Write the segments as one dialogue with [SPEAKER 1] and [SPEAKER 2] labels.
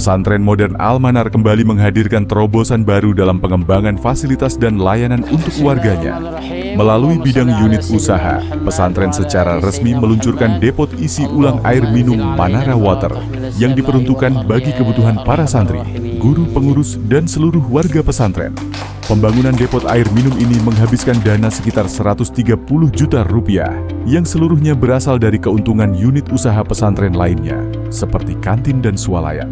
[SPEAKER 1] Pesantren Modern Al-Manar kembali menghadirkan terobosan baru dalam pengembangan fasilitas dan layanan untuk warganya. Melalui bidang unit usaha, pesantren secara resmi meluncurkan depot isi ulang air minum Manara Water yang diperuntukkan bagi kebutuhan para santri, guru, pengurus, dan seluruh warga pesantren. Pembangunan depot air minum ini menghabiskan dana sekitar 130 juta rupiah yang seluruhnya berasal dari keuntungan unit usaha pesantren lainnya, seperti kantin dan swalayan.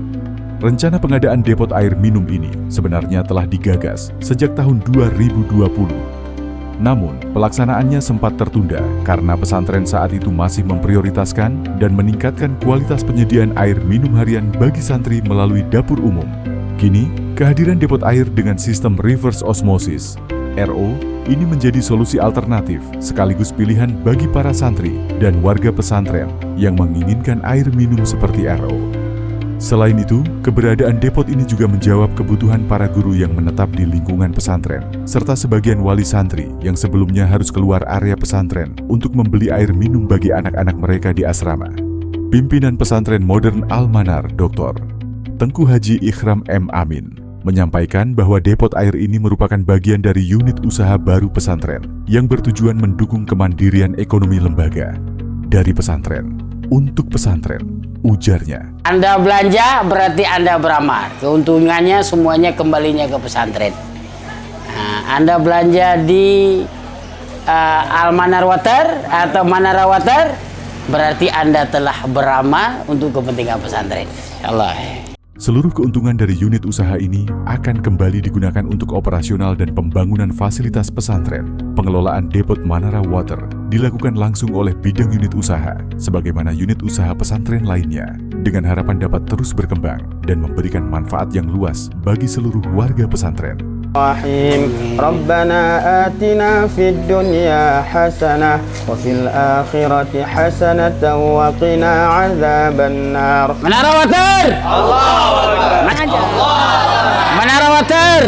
[SPEAKER 1] Rencana pengadaan depot air minum ini sebenarnya telah digagas sejak tahun 2020. Namun, pelaksanaannya sempat tertunda karena pesantren saat itu masih memprioritaskan dan meningkatkan kualitas penyediaan air minum harian bagi santri melalui dapur umum. Kini, kehadiran depot air dengan sistem reverse osmosis (RO) ini menjadi solusi alternatif sekaligus pilihan bagi para santri dan warga pesantren yang menginginkan air minum seperti RO. Selain itu, keberadaan depot ini juga menjawab kebutuhan para guru yang menetap di lingkungan pesantren, serta sebagian wali santri yang sebelumnya harus keluar area pesantren untuk membeli air minum bagi anak-anak mereka di asrama. Pimpinan Pesantren Modern Al-Manar, Dr. Tengku Haji Ikhram M. Amin, menyampaikan bahwa depot air ini merupakan bagian dari unit usaha baru pesantren yang bertujuan mendukung kemandirian ekonomi lembaga. Dari pesantren, untuk pesantren, ujarnya.
[SPEAKER 2] Anda belanja berarti Anda beramal. Keuntungannya semuanya kembalinya ke pesantren. Anda belanja di Al-Manar Water atau Manara Water, berarti Anda telah beramal untuk kepentingan pesantren. Allah.
[SPEAKER 1] Seluruh keuntungan dari unit usaha ini akan kembali digunakan untuk operasional dan pembangunan fasilitas pesantren. Pengelolaan depot Manara Water dilakukan langsung oleh bidang unit usaha, sebagaimana unit usaha pesantren lainnya, dengan harapan dapat terus berkembang dan memberikan manfaat yang luas bagi seluruh warga pesantren.
[SPEAKER 3] Rabbana atina fid dunya hasanah wa fil akhirati hasanatan wa qina azabannar.
[SPEAKER 2] Manara Water! Allahu Akbar! Manara Water!